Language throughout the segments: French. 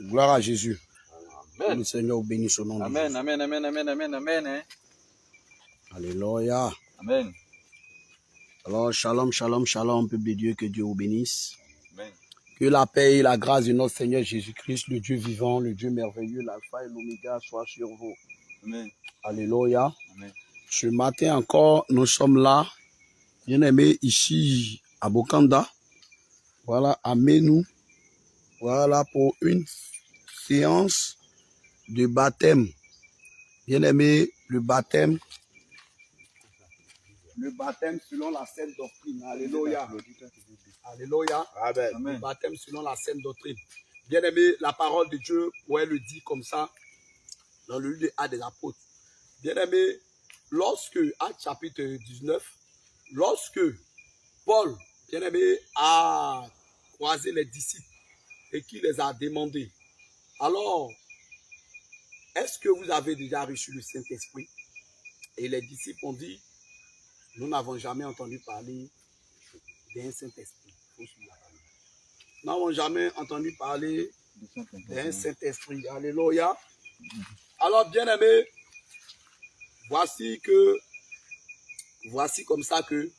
Gloire à Jésus. Amen. Le Seigneur bénisse son nom de Amen, Jésus. amen, amen, amen, amen, amen. Hein. Alléluia. Amen. Alors, shalom, shalom, shalom, peuple de Dieu, que Dieu vous bénisse. Amen. Que la paix et la grâce de notre Seigneur Jésus-Christ, le Dieu vivant, le Dieu merveilleux, l'alpha et l'oméga, soit sur vous. Amen. Alléluia. Amen. Ce matin encore, nous sommes là, bien-aimés, ici à Bokanda. Voilà, à Menou. Voilà, pour une séance de baptême. Bien-aimés, le baptême selon la sainte doctrine. Alléluia. Alléluia. Amen. Le baptême selon la sainte doctrine. Bien-aimé, la parole de Dieu, ouais, le dit comme ça, dans le livre des Actes des Apôtres. Bien-aimé, lorsque, Actes chapitre 19, lorsque Paul, bien-aimé, a croisé les disciples et qui les a demandé, alors, est-ce que vous avez déjà reçu le Saint-Esprit? Et les disciples ont dit, nous n'avons jamais entendu parler d'un Saint-Esprit. Nous n'avons jamais entendu parler d'un Saint-Esprit. Alléluia. Alors, bien-aimés, voici comme ça que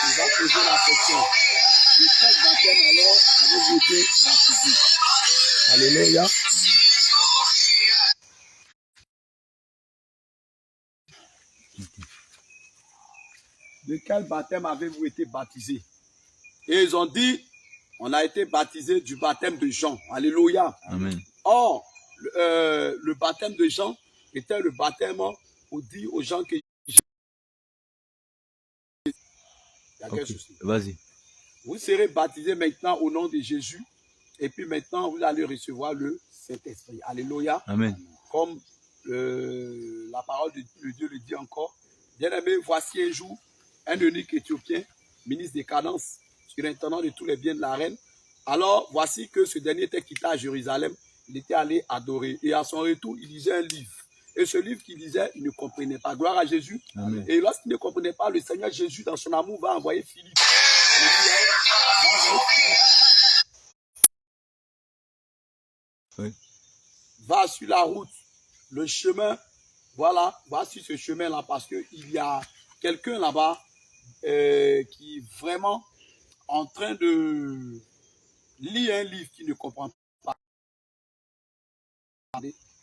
il va poser la question. De quel baptême alors avez-vous été baptisé? Alléluia. De quel baptême avez-vous été baptisé? Et ils ont dit, on a été baptisé du baptême de Jean. Alléluia. Amen. Or, le baptême de Jean était le baptême pour dire aux gens que... Okay. Vas-y. Vous serez baptisés maintenant au nom de Jésus. Et puis maintenant, vous allez recevoir le Saint-Esprit. Alléluia. Amen. Comme la parole de Dieu le dit encore. Bien-aimé, voici un jour, un eunuque éthiopien, ministre des cadences, surintendant de tous les biens de la reine. Alors, voici que ce dernier était quitté à Jérusalem. Il était allé adorer. Et à son retour, il lisait un livre. Et ce livre qu'il lisait, il ne comprenait pas. Gloire à Jésus. Amen. Et lorsqu'il ne comprenait pas, le Seigneur Jésus, dans son amour, va envoyer Philippe. Oui. Va sur la route, le chemin, voilà, va sur ce chemin-là parce qu'il y a quelqu'un là-bas qui est vraiment en train de lire un livre qu'il ne comprend pas.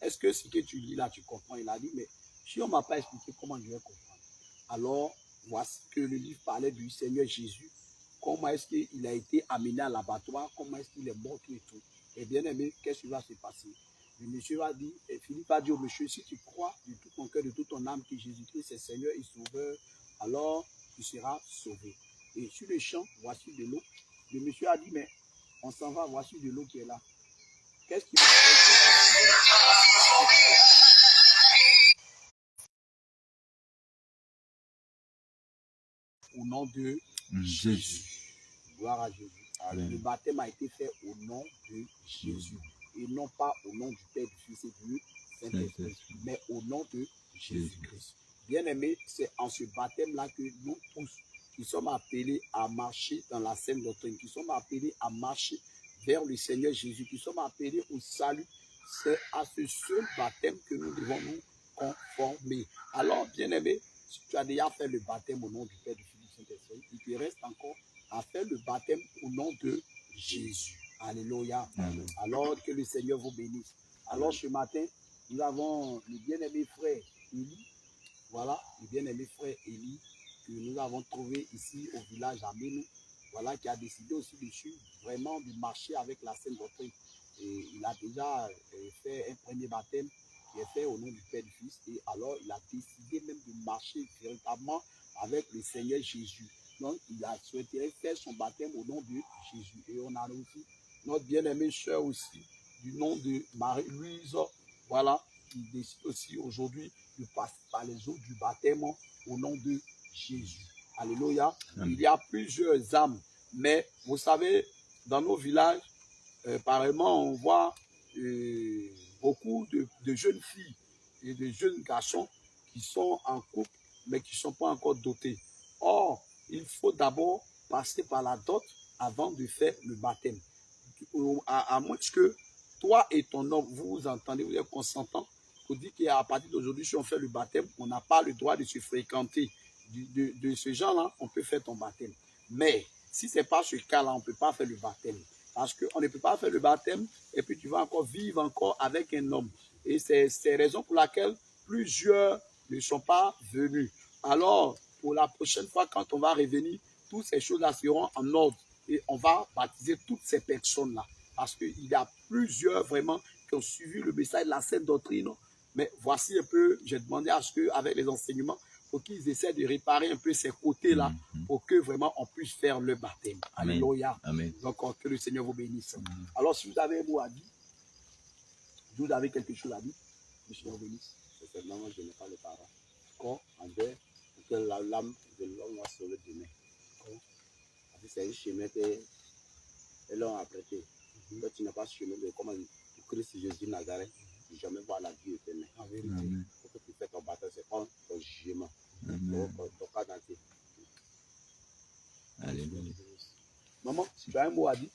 Est-ce que ce que tu lis là, tu comprends? Il a dit, mais si on ne m'a pas expliqué comment je vais comprendre. Alors, voici que le livre parlait du Seigneur Jésus. Comment est-ce qu'il a été amené à l'abattoir? Comment est-ce qu'il est mort et tout? Et bien aimé, qu'est-ce qui va se passer? Le monsieur va dire, et Philippe va dire au monsieur, si tu crois de tout ton cœur, de toute ton âme que Jésus-Christ est Seigneur et Sauveur, alors tu seras sauvé. Et sur le champ, voici de l'eau. Le monsieur a dit, mais on s'en va, voici de l'eau qui est là. Qu'est-ce qui m'a fait? Au nom de Jésus. Gloire à Jésus. Amen. Le baptême a été fait au nom de Jésus. Et non pas au nom du Père, du Fils et du Saint-Esprit, mais au nom de Jésus-Christ. Bien-aimé, c'est en ce baptême-là que nous tous, qui sommes appelés à marcher dans la sainte doctrine, qui sommes appelés à marcher vers le Seigneur Jésus, qui sommes appelés au salut. C'est à ce seul baptême que nous devons nous conformer. Alors, bien-aimé, si tu as déjà fait le baptême au nom du Père, du Fils et du Saint-Esprit, il te reste encore à faire le baptême au nom de Jésus. Alléluia. Amen. Alors que le Seigneur vous bénisse. Alors ce matin, nous avons le bien-aimé frère Élie. Voilà, le bien-aimé frère Élie que nous avons trouvé ici au village à Menou. Voilà, qui a décidé aussi de suivre, vraiment de marcher avec la sainte doctrine. Et il a déjà fait un premier baptême qui est fait au nom du Père et du Fils. Et alors, il a décidé même de marcher véritablement avec le Seigneur Jésus. Donc, il a souhaité faire son baptême au nom de Jésus. Et on a aussi notre bien-aimée sœur aussi, du nom de Marie-Louise, voilà, qui décide aussi aujourd'hui de passer par les eaux du baptême au nom de Jésus. Alléluia. Amen. Il y a plusieurs âmes, mais vous savez, dans nos villages, apparemment, on voit beaucoup de jeunes filles et de jeunes garçons qui sont en couple, mais qui ne sont pas encore dotés. Or, il faut d'abord passer par la dot avant de faire le baptême. à moins que toi et ton homme, vous vous entendez, vous êtes consentants, pour dire qu'à partir d'aujourd'hui, si on fait le baptême, on n'a pas le droit de se fréquenter. De ce genre-là, on peut faire ton baptême. Mais si ce n'est pas ce cas-là, on ne peut pas faire le baptême. Parce qu'on ne peut pas faire le baptême et puis tu vas encore vivre encore avec un homme. Et c'est la raison pour laquelle plusieurs ne sont pas venus. Alors, pour la prochaine fois, quand on va revenir, toutes ces choses-là seront en ordre. Et on va baptiser toutes ces personnes-là. Parce qu'il y a plusieurs vraiment qui ont suivi le message de la sainte doctrine. Mais voici un peu, j'ai demandé à ce qu'avec les enseignements, pour qu'ils essaient de réparer un peu ces côtés-là, pour que vraiment on puisse faire le baptême. Amen. Alléluia. Amen. Donc, que le Seigneur vous bénisse. Alors, si vous avez un mot à dire, si vous avez quelque chose à dire, que le Seigneur vous bénisse. C'est seulement je n'ai pas les paroles. Quand on veut que l'âme de l'homme va sauver demain. C'est un chemin que l'homme a prêté. Quand tu n'as pas ce chemin de comment Christ Jésus de Nazareth, tu ne jamais voir la vie éternelle. En vérité, il faut que tu fais ton baptême, c'est pas ton jugement. Ton cas d'entier. Alléluia. Maman, si tu as un mot à dire.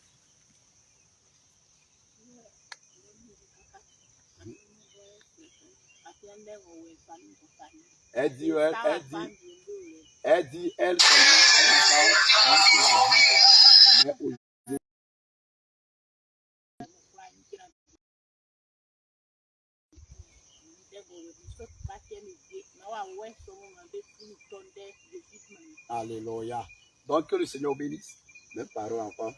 Elle dit, elle Alléluia. Donc que le Seigneur bénisse. Mes paroles encore,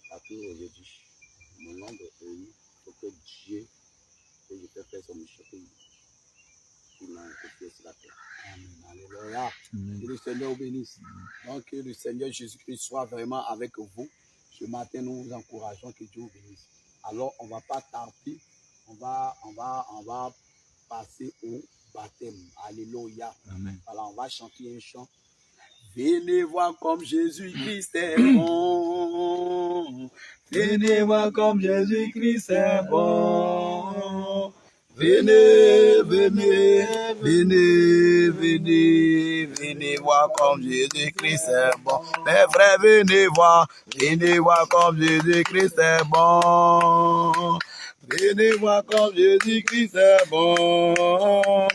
partout aujourd'hui. Mon nom de Élie, il faut que Dieu, que je peux faire son mission, qu'il m'a confié sur la terre. Amen. Alléluia. Que le Seigneur bénisse. Donc que le Seigneur Jésus-Christ soit vraiment avec vous. Ce matin, nous vous encourageons que Dieu vous bénisse. Alors, on ne va pas tarder. On va passer au baptême. Alléluia. Amen. Alors, on va chanter un chant. Venez voir comme Jésus-Christ est bon. Venez voir comme Jésus-Christ est bon. Venez, venez, venez, venez, venez voir comme Jésus-Christ est bon. Mes frères, venez voir comme Jésus-Christ est bon. Venez voir comme Jésus-Christ est bon.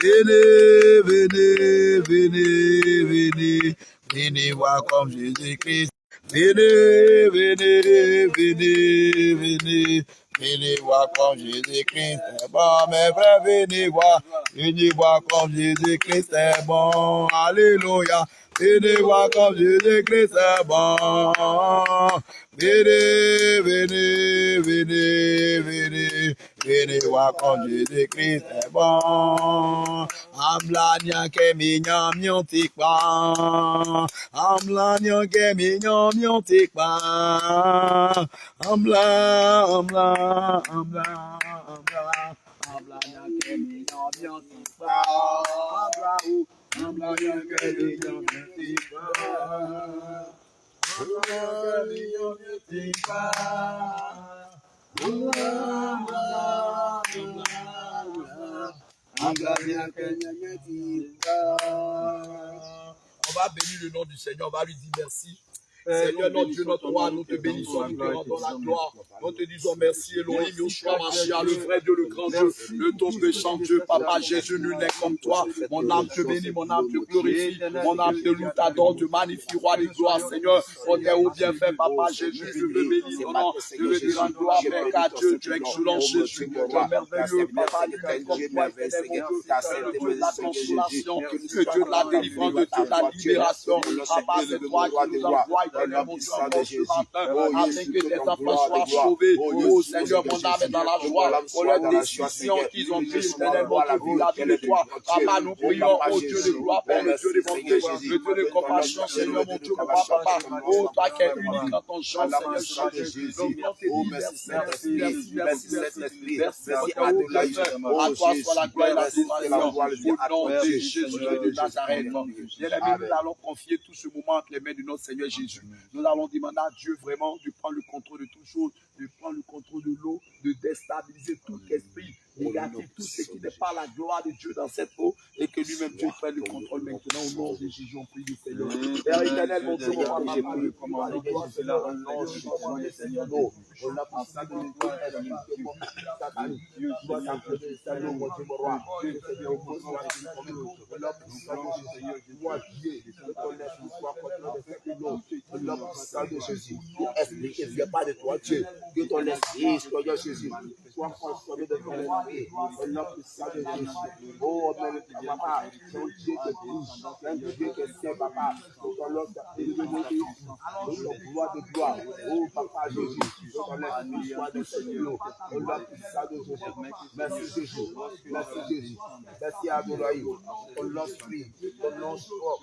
Venez, venez, venez, venez, venez voir comme Jésus-Christ. Venez, venez, venez, venez, venez voir comme Jésus-Christ est bon. Mes frères, venez voir comme Jésus-Christ est bon. Alléluia. Venez voir comme Jésus-Christ est bon. Venez, venez, venez, venez, venez voir comme Jésus-Christ est bon. Amla ke mignon mion tikpa. Amla ke mignon mion tikpa. Amla, amla, amla, amla. Amla ke mignon mion tikpa. Amla ou. Amla ke mignon mion tikpa. Amla ke mignon mion tikpa. On va bénir le nom du Seigneur, on va lui dire merci. Seigneur, notre Dieu, notre roi, nous te bénissons, nous te rendons la gloire. Nous te disons merci, Elohim, Yoshua, Mashiach, le vrai Dieu, le grand Dieu, le tout puissant Dieu, Papa Jésus, nul n'est comme toi. Mon âme te bénit, mon âme te glorifie, mon âme te loue, t'adore, te magnifie, roi des gloires, Seigneur. On t'est au bienfait, Papa Jésus, je veux bénir ton nom, je veux dire en gloire, Père, car Dieu, tu es excellent, Jésus, tu es merveilleux, Papa, tu es comme toi, le Dieu de la consolation, le Dieu de la délivrance, le Dieu de la libération. Papa, c'est toi qui nous envoies, Seigneur, mon Dieu, encore ce matin, afin que tes enfants soient sauvés. Oh Seigneur, mon âme est dans la joie pour les décisions qu'ils ont prises, éternellement, de vivre la vie de toi. Papa, nous prions, oh Dieu de gloire, Père, le Dieu de bonté, le Dieu de compassion, Seigneur, mon Dieu, papa. Oh, toi qui es unique en ton genre, Seigneur Jésus. Donc, on te dit merci, merci, merci, merci, merci, à toi soit la gloire et l'adoration, au nom de Jésus de Nazareth. Bien-aimés, nous allons confier tout ce moment entre les mains de notre Seigneur Jésus. Nous allons demander à Dieu vraiment de prendre le contrôle de toutes choses, de prendre le contrôle de l'eau, de déstabiliser tout esprit négatif, tout ce qui n'est pas la gloire de Dieu dans cette eau, et que que lui-même Dieu prenne le contrôle maintenant au nom de Jésus, on prie du Seigneur. Père éternel, mon Dieu, mon roi, j'ai prié pour moi, les gars, Seigneur, au nom de Jésus, Seigneur, nous, on a pour ça de nous dois t'appeler, Seigneur, mon Dieu, mon roi, Seigneur, au Seigneur, on a pour ça de Jésus, toi, Dieu, que ton esprit soit contre les nous, on a pour ça de Jésus, esprit qui ne vient pas de toi, Dieu, que ton esprit, Seigneur Jésus, soit consommé de ton esprit, on a pour ça de Jésus, oh, mais papa, c'est un Dieu qui bouge, c'est un Dieu qui est saint, papa, que ton nom soit élevé, que ton gloire de gloire, oh, papa Jésus, que ton esprit soit de nous, on a pour ça de Jésus, merci Jésus, merci Jésus, merci Adonai, ton nom prie, ton nom sort,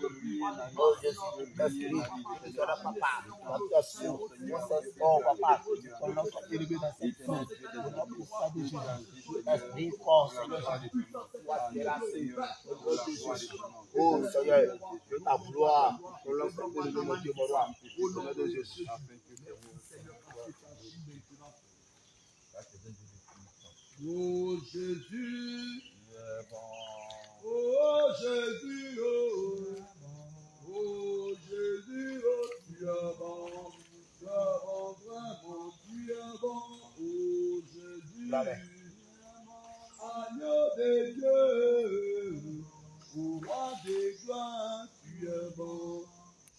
oh Jésus, l'esprit, que tu as papa, ta passion, oh papa, ton nom soit élevé dans cette semaine, on a pour ça de Jésus, esprit fort, Seigneur Jésus, sois terrassé, au nom de Jésus, oh Seigneur, que ta gloire, ton nom soit élevé, mon Dieu, mon roi, au nom de Jésus. Oh Jésus, oh Jésus, oh Jésus, oh tu es bon, vraiment, tu es bon, oh Jésus, agneau de Dieu, oh roi des gloires, tu es bon,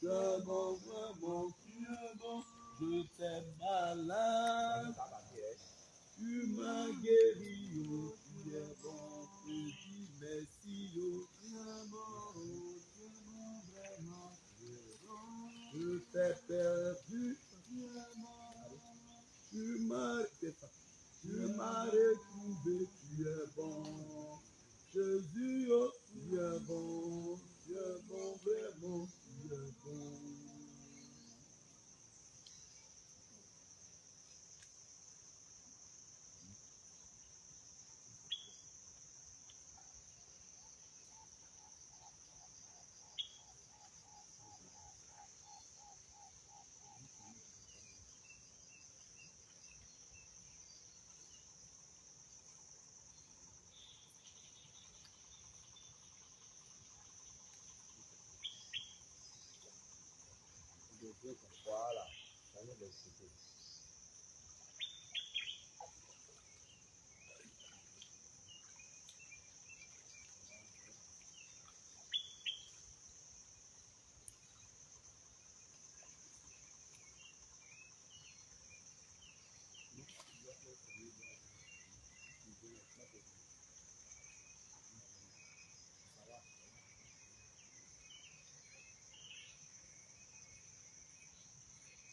vraiment, tu es bon, je t'aime malade. Tu m'as guéri, oh, tu es bon, je dis merci, oh, tu es bon, vraiment, tu es bon. Je t'ai perdu, tu es bon, tu m'as retrouvé, tu es bon. Jésus, oh, tu es bon, vraiment, tu es bon. Voilà, ça nous laisse citer.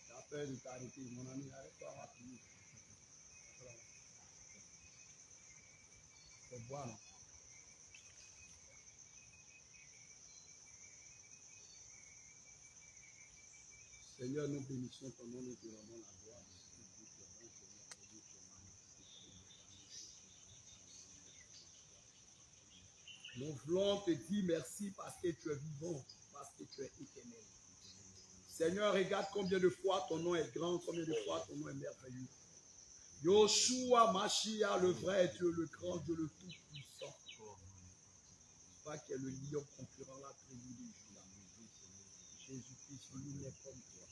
L'appel de t'arrêter, mon ami, arrête-toi à prier. C'est boire, non? Seigneur, nous bénissons ton nom, nous te rendons la gloire. Nous voulons te dire merci parce que tu es vivant, parce que tu es éternel. Seigneur, regarde combien de fois ton nom est grand, combien de fois ton nom est merveilleux. Yoshua Mashiach, le vrai Dieu, le grand Dieu, le tout-puissant. Toi qui es le lion concurrent, la tribu de Juda. Jésus-Christ, lui n'est comme toi.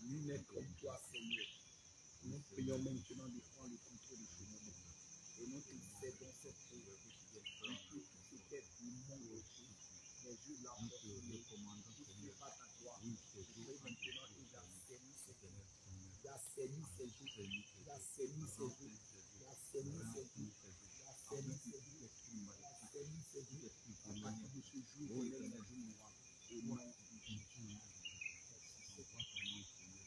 Lui n'est comme toi, Seigneur. Nous prions maintenant de prendre le contrôle de ce moment. Et nous te cédons cette prière. Tout ce qui est du monde aussi. Mais juste la force de le commandant. Tout ce n'est pas ta gloire. Je prie maintenant qu'il a saisi ses jours. Il a saisi ses jours. Il a saisi ses jours. Il a saisi ses jours. Il a saisi ses jours. Il a saisi ses jours. À partir de ce jour, on est dans une loi. Au nom de Jésus. C'est quoi ton nom, Seigneur?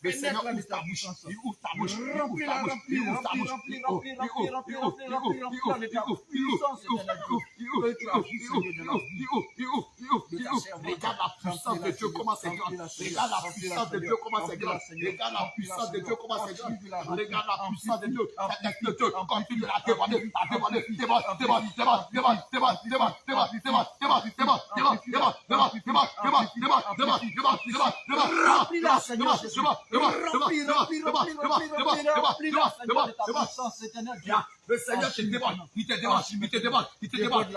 Le Seigneur ouvre ta bouche, il ouvre ta bouche, il ouvre ta bouche, il ouvre ta bouche, regarde la puissance de Dieu comment c'est grand, regarde la puissance de Dieu comment c'est grand, regarde la puissance de Dieu comment c'est grand, regarde la puissance de Dieu, continue à demander, le Seigneur te demande, il te demande, il te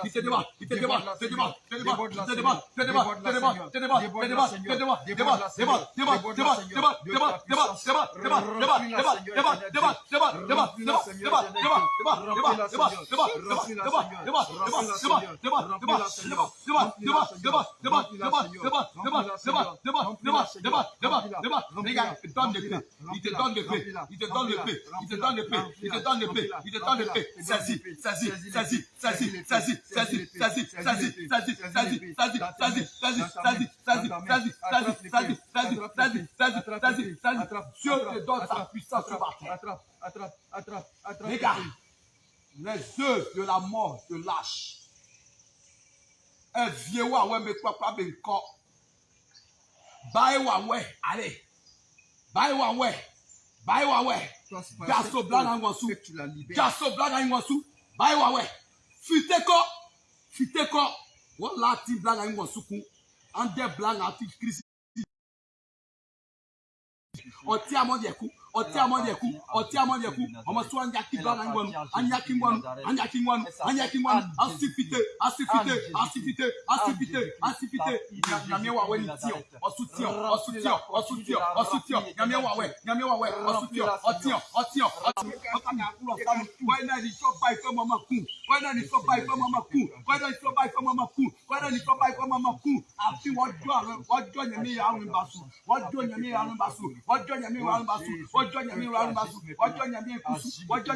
demande, il te demande, il te demande, il te demande, il te demande, il te demande, il te demande, il te demande, il te demande, il te demande, il te demande, il te demande, il te Dieu te donne sa puissance sur la terre. Regarde, les œuvres de la mort te lâchent. Un vieux ouais, mais quoi pas bien encore. Bye ouais, allez. Bye ouais. Gasso blanc en Wansou. Gasso blanc en Wansou. Bye ouais. Fiteko. Voilà, ti blanc en Wansou. Ande blanc en Christ. Oti amondieku, on soit anyaki blanc angwanu, asifite, nyame wawe ni tio, osutio, nyame wawe, osutio, wena ni so bai for mama ku, afi wojo nyame ya arun basu, ọjọ́ nyame arun basu, ọjọ́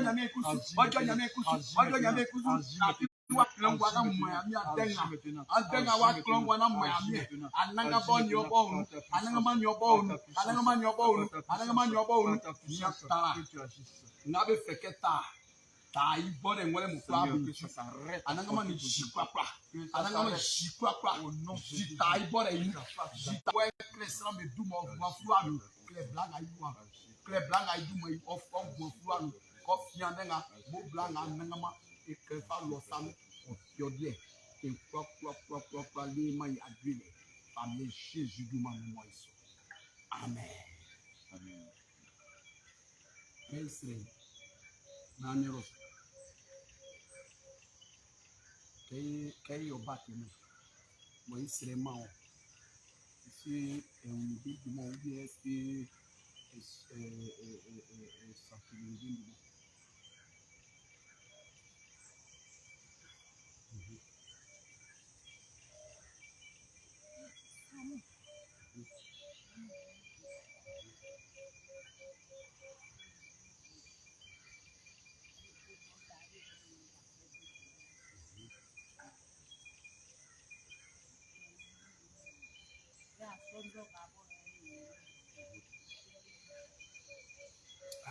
nyame ekusu, àfi wa klọngwa na mmayami adenga wa klọngwa na mmayami, ananga bọ ni ọbọ onu, ananga ma ni ọbọ onu, nyatara, nabe feketa. Ta ibon en wale mufla ananga ma ni jikwapra ta ibon en jita we kresra me duma mafla no kle blaga iduma of mafla no ko fiandenga bo blaga nanga ma e krefa lo sam yodie e kwa le mai adwile famille Jésus duma mo iso. Amen. Mesre na nero kẹ́yìn ọba tèmi mọ̀ ń sèré máa ọ̀ sí ẹ̀hún bí ìgbìmọ̀ bí ẹ sí ṣàfihàn ìdí nìyẹn.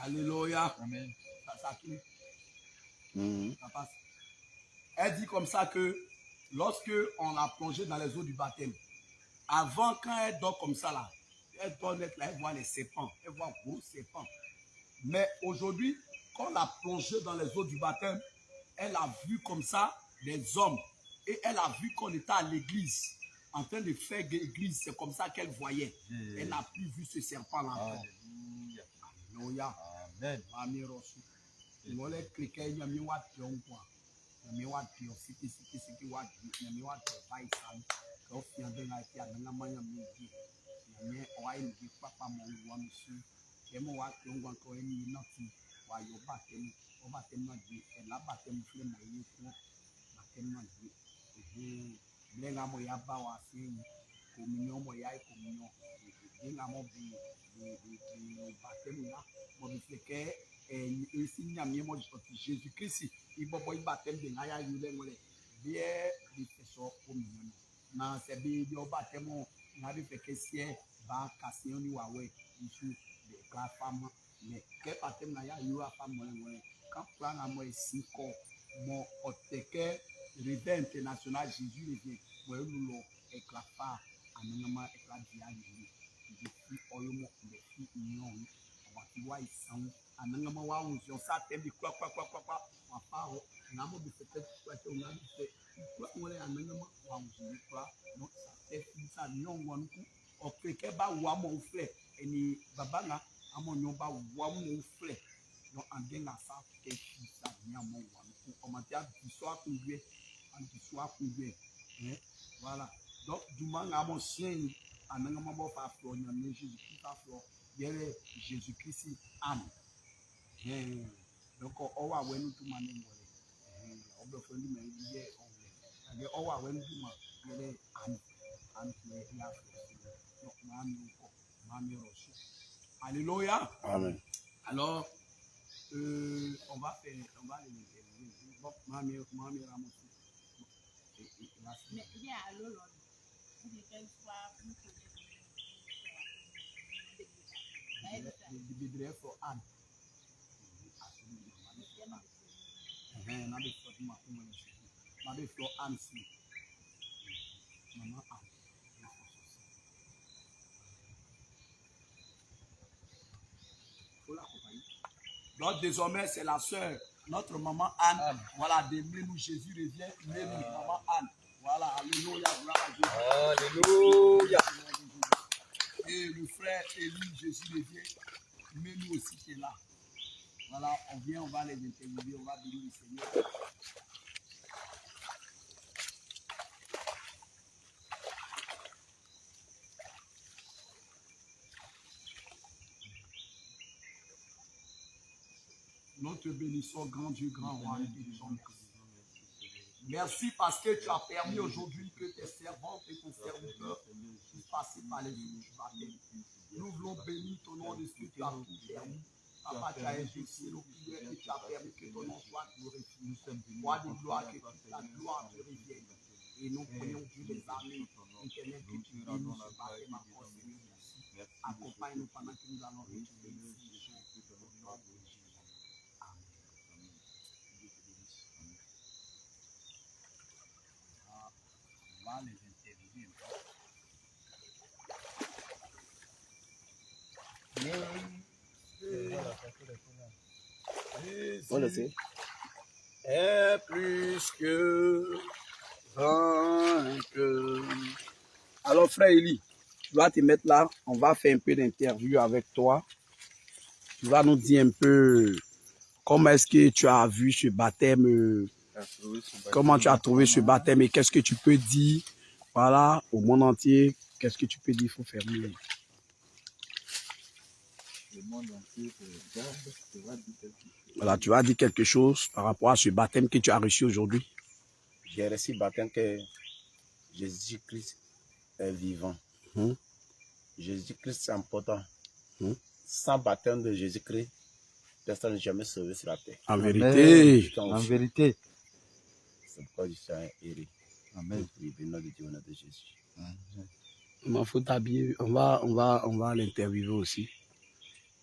Alléluia. Amen. Ça passe. Elle dit comme ça que lorsque on l'a plongé dans les eaux du baptême, avant quand elle dort comme ça là, elle doit être là, elle voit les serpents, elle voit gros serpents. Mais aujourd'hui, quand on l'a plongé dans les eaux du baptême, elle a vu comme ça des hommes. Et elle a vu qu'on était à l'église, en train de faire l'église. C'est comme ça qu'elle voyait. Elle n'a plus vu ce serpent-là encore. Alléluia. Amen. Mami Rosu. Nous les cliquer, il y a mis what young quoi. Il y a mis what your city, what il y a mis what vice and of your day like ya na manya mi. Il y a why you papa mon one su. Kemo what young one ko any nothing. Why you batem o batem na di e la batem flem mo yi ko batem na di. Blenga mo ya ba wa sin communion mo ya communion. Blenga mo bi batem ya mo bi feke et si n'y a mieux moi Jésus-Christ il va pas y battre de ngaya yule ngole bien il fait ça au milieu na c'est bien il va battre mon na bi fait que si ba casser ni wa we ici de la femme mais que battre na ya yule femme ngole quand plan à moi ici ko mon oteke réveil international Jésus revient moi nous éclat pas anama éclat dia ni je suis oyomo de fi union wa isan anangama wa unjo sa tembi kwa wa paro ngamo bi fete kwa te ngamo bi kwa ngole anangama wa unjo kwa no sa te sa nyongwa nku o keke ba wa mo fle eni babanga amo nyoba wa mo fle no andenga sa te sa nyamo wa nku o matia bi so akunwe an bi so akunwe voilà donc du manga amo sien anangama bo fa flo nyame Jésus qui fa flo yere Jésus-Christ âme. Donc on va voir nous tout mané on va faire nous mais il est on va voir nous tout mané âme qui a donc mami reçu. Alléluia. Amen. Alors on va les bon mami Ramos. Mais il y a l'eau qu'elle soit the bidre for Anne. Na be for ma kuma ni. Na be for Anne si. Maman Anne. Faut la compagnie. Donc désormais c'est la sœur, notre maman Anne. Voilà, de nous Jésus revient, mais maman Anne. Voilà, alléluia, gloire à Jésus. Alléluia. Et le frère Élie, Jésus revient, mais nous aussi qui est là. Voilà, on vient, on va les interviewer, on va bénir le Seigneur. Nous te bénissons, grand Dieu, grand roi, et bénissons. Merci parce que tu as permis aujourd'hui que tes servantes et ton serviteur puissent passer par les eaux du baptême. Nous voulons bénir ton nom de ce que tu as tout permis. Papa, tu as exaucé nos prières et tu as permis que ton nom soit glorifié. Roi de gloire, que toute la gloire te revienne. Et nous prions Dieu des armées, éternel, que tu bénisses ce baptême encore, Seigneur, merci. Accompagne-nous pendant que nous allons retrouver ici. On va les interviewer. On le sait. Est plus que vainqueur. Alors frère Élie, tu vas te mettre là, on va faire un peu d'interview avec toi. Tu vas nous dire un peu comment est-ce que tu as vu ce baptême, comment tu as trouvé ce baptême et qu'est-ce que tu peux dire, voilà, au monde entier, qu'est-ce que tu peux dire, il faut fermer. Le monde entier Voilà, tu vas dire quelque chose par rapport à ce baptême que tu as reçu aujourd'hui. J'ai reçu le baptême que Jésus-Christ est vivant. Jésus-Christ c'est important. Sans baptême de Jésus-Christ, personne n'est jamais sauvé sur la terre. En vérité. En vérité. C'est pourquoi je suis un héros. Amen. Le nom de Dieu, au nom de Jésus. Il faut t'habiller. On va l'interviewer aussi.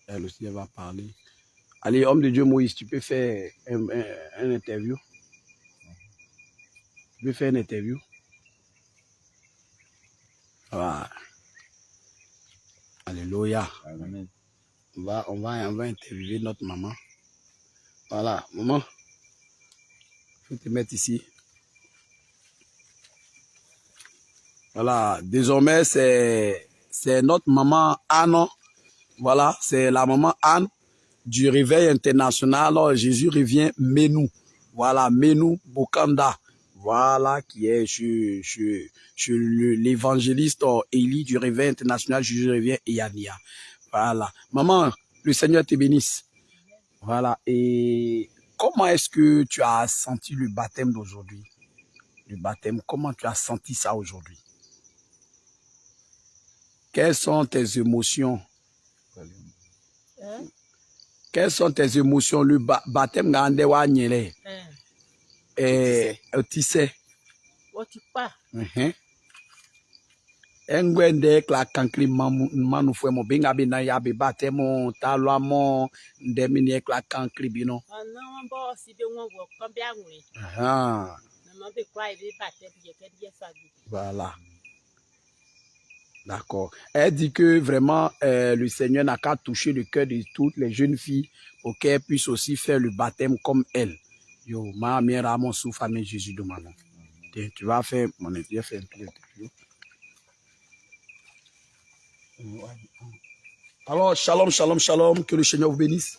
Elle aussi, elle va parler. Allez, homme de Dieu Moïse, tu peux faire un interview. Tu peux faire une interview. Voilà. Alléluia. Amen. On va interviewer notre maman. Voilà, maman. Il faut te mettre ici. Voilà, désormais, c'est notre maman Anne. Voilà, c'est la maman Anne du Réveil international. Alors, Jésus revient Menou. Voilà, Menou Bokanda. Voilà, qui est sur l'évangéliste Élie du Réveil international. Jésus revient Yania. Voilà. Maman, le Seigneur te bénisse. Voilà. Et comment est-ce que tu as senti le baptême d'aujourd'hui? Le baptême, comment tu as senti ça aujourd'hui? Quelles sont tes émotions? Hein? Quelles sont tes émotions? Le baptême ngande wa nyele. Otise. Otipa. Engwende kla kankli manu fwe mo benga bina ya be baptême talwa mo ndemini kla kankli bino. Non, bon, si de on voit combien oui. Ah. Maman be quoi il va te dire que Dieu ça dit. Voilà. D'accord. Elle dit que vraiment le Seigneur n'a qu'à toucher le cœur de toutes les jeunes filles pour qu'elles puissent aussi faire le baptême comme elle. Yo, ma mère a mon souffle, mais Jésus de maman. Tu vas faire mon Dieu fait un peu. Alors, shalom, shalom, shalom. Que le Seigneur vous bénisse.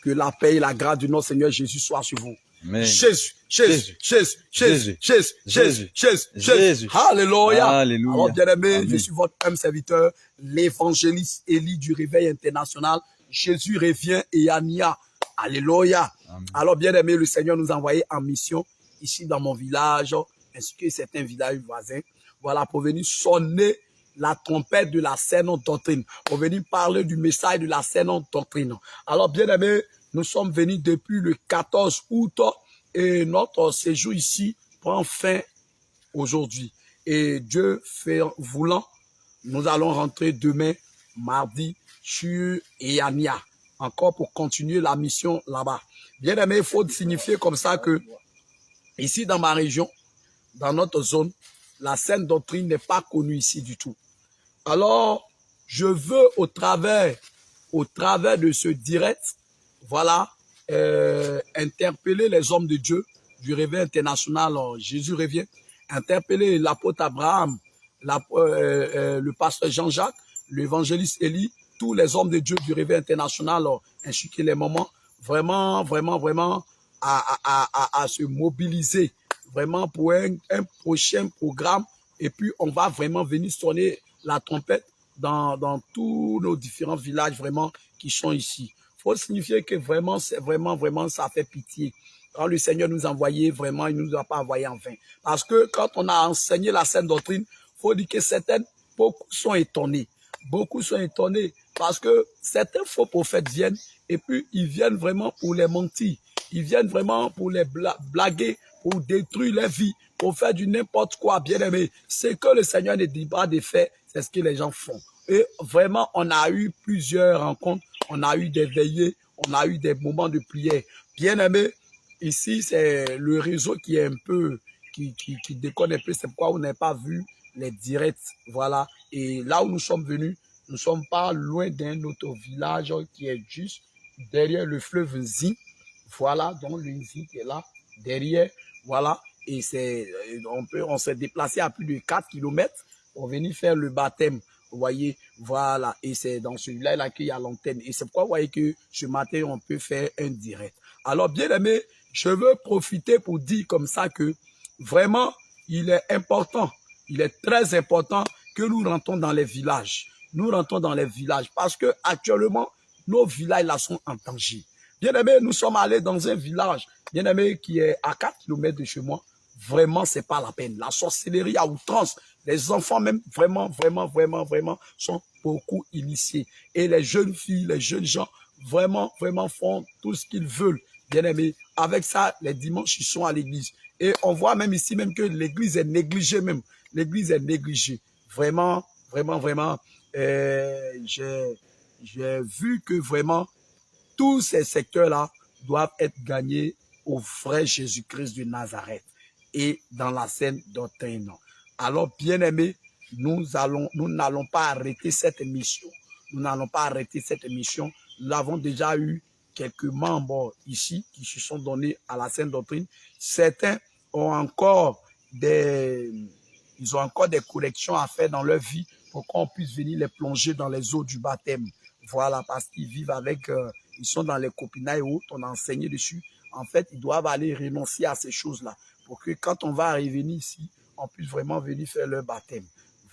Que la paix et la grâce de notre Seigneur Jésus soient sur vous. Amen. Jésus, Jésus, Jésus, Jésus, Jésus, Jésus, Jésus, Jésus. Alléluia. Alléluia. Alors, bien-aimé, Amen. je suis votre homme serviteur, l'évangéliste Élie du Réveil international. Jésus revient et Ania. Alléluia. Amen. Alors, bien-aimé, le Seigneur nous a envoyé en mission ici dans mon village, ainsi que certains villages voisins. Voilà, pour venir sonner la trompette de la saine doctrine, pour venir parler du message de la saine doctrine. Alors, bien-aimé, nous sommes venus depuis le 14 août et notre séjour ici prend fin aujourd'hui. Et Dieu fait voulant, nous allons rentrer demain, mardi, sur Eyania, encore pour continuer la mission là-bas. Bien aimé, il faut signifier comme ça que ici dans ma région, dans notre zone, la saine doctrine n'est pas connue ici du tout. Alors, je veux au travers de ce direct, voilà, interpeller les hommes de Dieu du Réveil international, Jésus revient, interpeller l'apôtre Abraham, le pasteur Jean-Jacques, l'évangéliste Élie, tous les hommes de Dieu du Réveil international, ainsi que les mamans, vraiment, vraiment, vraiment, à se mobiliser, vraiment pour un prochain programme, et puis on va vraiment venir sonner la trompette dans tous nos différents villages vraiment qui sont ici. Il faut signifier que vraiment, c'est vraiment, ça fait pitié. Quand le Seigneur nous a envoyé, vraiment, il ne nous a pas envoyé en vain. Parce que quand on a enseigné la saine doctrine, il faut dire que beaucoup sont étonnés. Beaucoup sont étonnés parce que certains faux prophètes viennent et puis ils viennent vraiment pour les mentir. Ils viennent vraiment pour les blaguer, pour détruire leur vie, pour faire du n'importe quoi, bien aimé. C'est que le Seigneur ne dit pas de faire, c'est ce que les gens font. Et vraiment, on a eu plusieurs rencontres, on a eu des veillées, on a eu des moments de prière. Bien aimé, ici, c'est le réseau qui est un peu, qui déconne un peu. C'est pourquoi on n'a pas vu les directs. Voilà. Et là où nous sommes venus, nous ne sommes pas loin d'un autre village qui est juste derrière le fleuve Nzi. Voilà, donc le Nzi qui est là, derrière. Voilà. Et on s'est déplacé à plus de 4 km pour venir faire le baptême. Vous voyez, voilà. Et c'est dans celui-là qu'il y a l'antenne. Et c'est pourquoi vous voyez que ce matin, on peut faire un direct. Alors, bien aimé, je veux profiter pour dire comme ça que vraiment, il est important, il est très important que nous rentrons dans les villages. Nous rentrons dans les villages parce que actuellement, nos villages là sont en danger. Bien aimé, nous sommes allés dans un village, bien aimé, qui est à 4 km de chez moi. Vraiment, c'est pas la peine. La sorcellerie à outrance. Les enfants même, vraiment, sont beaucoup initiés. Et les jeunes filles, les jeunes gens, vraiment font tout ce qu'ils veulent. Bien aimé, avec ça, les dimanches, ils sont à l'église. Et on voit même ici même que l'église est négligée même. L'église est négligée. Vraiment, j'ai vu que vraiment, tous ces secteurs-là doivent être gagnés au vrai Jésus-Christ de Nazareth et dans la saine doctrine. Alors, bien aimés, nous n'allons pas arrêter cette mission. Nous n'allons pas arrêter cette mission. Nous avons déjà eu quelques membres ici qui se sont donnés à la saine doctrine. Certains ont encore des ils ont encore des corrections à faire dans leur vie pour qu'on puisse venir les plonger dans les eaux du baptême. Voilà, parce qu'ils vivent avec, ils sont dans les copinailles et autres, on a enseigné dessus. En fait, ils doivent aller renoncer à ces choses-là pour que quand on va revenir ici, on puisse vraiment venir faire leur baptême.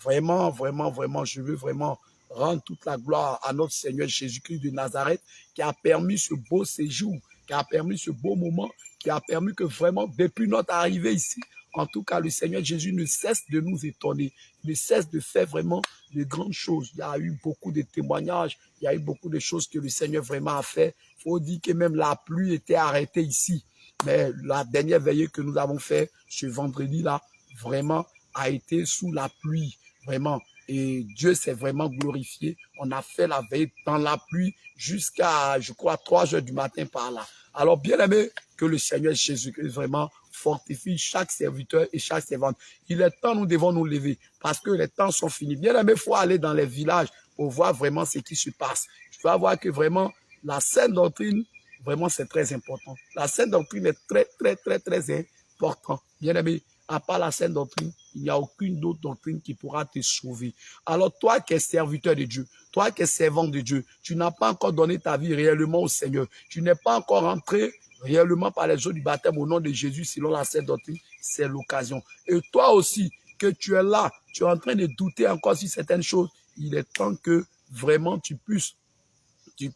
Vraiment, vraiment, vraiment, je veux vraiment rendre toute la gloire à notre Seigneur Jésus-Christ de Nazareth qui a permis ce beau séjour, qui a permis ce beau moment, qui a permis que vraiment, depuis notre arrivée ici, en tout cas, le Seigneur Jésus ne cesse de nous étonner, ne cesse de faire vraiment de grandes choses. Il y a eu beaucoup de témoignages, il y a eu beaucoup de choses que le Seigneur vraiment a fait. Il faut dire que même la pluie était arrêtée ici. Mais la dernière veillée que nous avons fait ce vendredi-là, vraiment a été sous la pluie, vraiment. Et Dieu s'est vraiment glorifié. On a fait la veille dans la pluie jusqu'à, je crois, 3 heures du matin par là. Alors, bien aimé, que le Seigneur Jésus-Christ vraiment fortifie chaque serviteur et chaque servante. Il est temps, nous devons nous lever parce que les temps sont finis. Bien aimé, il faut aller dans les villages pour voir vraiment ce qui se passe. Tu vas voir que vraiment, la sainte doctrine, vraiment, c'est très important. La sainte doctrine est très, très, très, très importante. Bien aimé, à part la sainte doctrine, il n'y a aucune autre doctrine qui pourra te sauver. Alors toi qui es serviteur de Dieu, toi qui es servant de Dieu, tu n'as pas encore donné ta vie réellement au Seigneur. Tu n'es pas encore entré réellement par les eaux du baptême au nom de Jésus selon la sainte doctrine. C'est l'occasion. Et toi aussi, que tu es là, tu es en train de douter encore sur certaines choses. Il est temps que vraiment tu puisses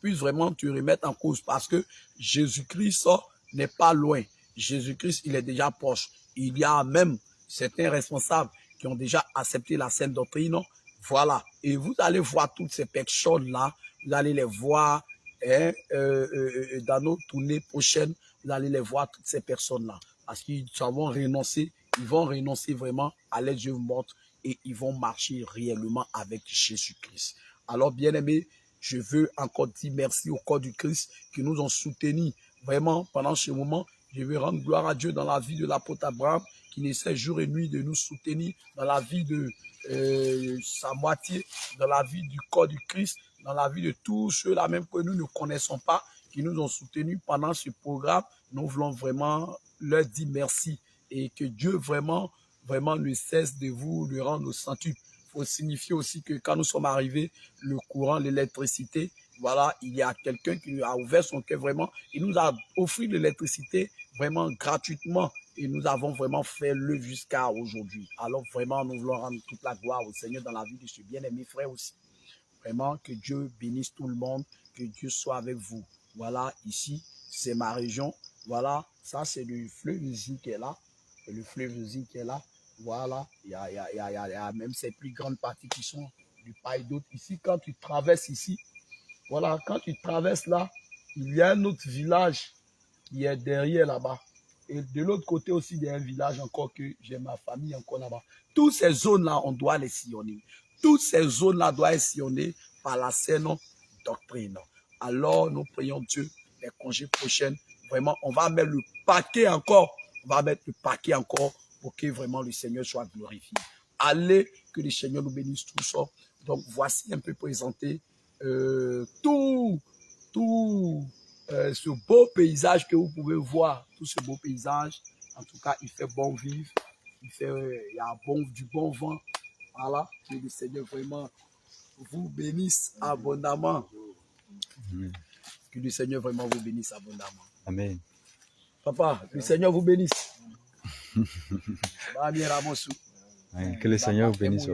vraiment te remettre en cause parce que Jésus-Christ n'est pas loin. Jésus-Christ, il est déjà proche. Il y a même certains responsables qui ont déjà accepté la sainte doctrine. Voilà. Et vous allez voir toutes ces personnes-là. Vous allez les voir dans nos tournées prochaines. Vous allez les voir, toutes ces personnes-là. Parce qu'ils vont renoncer. Ils vont renoncer vraiment à les œuvres mortes et ils vont marcher réellement avec Jésus-Christ. Alors, bien-aimés, je veux encore dire merci au corps du Christ qui nous ont soutenus vraiment pendant ce moment. Je veux rendre gloire à Dieu dans la vie de l'apôtre Abraham qui essaie jour et nuit de nous soutenir dans la vie de sa moitié, dans la vie du corps du Christ, dans la vie de tous ceux-là même que nous ne connaissons pas, qui nous ont soutenus pendant ce programme. Nous voulons vraiment leur dire merci et que Dieu vraiment ne cesse de vous le rendre au centuple. Il faut signifier aussi que quand nous sommes arrivés, le courant, l'électricité, voilà, il y a quelqu'un qui a ouvert son cœur vraiment. Il nous a offert l'électricité vraiment gratuitement et nous avons vraiment fait l'œuvre jusqu'à aujourd'hui. Alors vraiment, nous voulons rendre toute la gloire au Seigneur dans la vie de ce bien-aimé frère aussi. Vraiment, que Dieu bénisse tout le monde, que Dieu soit avec vous. Voilà, ici, c'est ma région. Voilà, ça c'est le fleuve Uzi qui est là. Et le fleuve Uzi qui est là. Voilà, il y a même ces plus grandes parties qui sont du paille d'autres. Ici, quand tu traverses ici, voilà, quand tu traverses là, il y a un autre village qui est derrière là-bas. Et de l'autre côté aussi, il y a un village encore que j'ai ma famille encore là-bas. Toutes ces zones-là, on doit les sillonner. Toutes ces zones-là doivent être sillonnées par la saine doctrine. Alors, nous prions Dieu, les congés prochains, vraiment, on va mettre le paquet encore. On va mettre le paquet encore pour que vraiment le Seigneur soit glorifié. Allez, que le Seigneur nous bénisse tous. Donc, voici un peu présenté tout ce beau paysage que vous pouvez voir. Tout ce beau paysage. En tout cas, il fait bon vivre. Il y a du bon vent. Voilà. Que le Seigneur vraiment vous bénisse abondamment. Amen. Que le Seigneur vraiment vous bénisse abondamment. Amen. Papa, que le Seigneur vous bénisse. Que le Seigneur vous bénisse.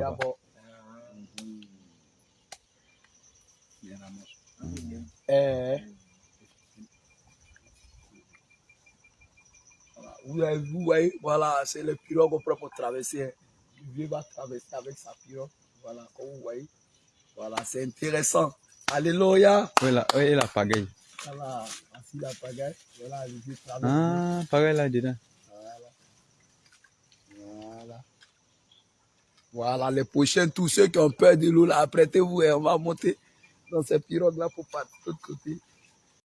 Vous voyez, voilà, c'est le pirogue propre pour traverser. Le vieux va traverser avec sa pirogue. Voilà, comme vous voyez. Voilà, c'est intéressant. Alléluia. Oui, la pagaille. Voilà, voici la pagaille. Voilà, le vieux traverse. Ah, pagaille là-dedans. Voilà, les prochains, tous ceux qui ont peur de l'eau, là, apprêtez-vous et on va monter dans ces pirogues-là pour partir de l'autre côté.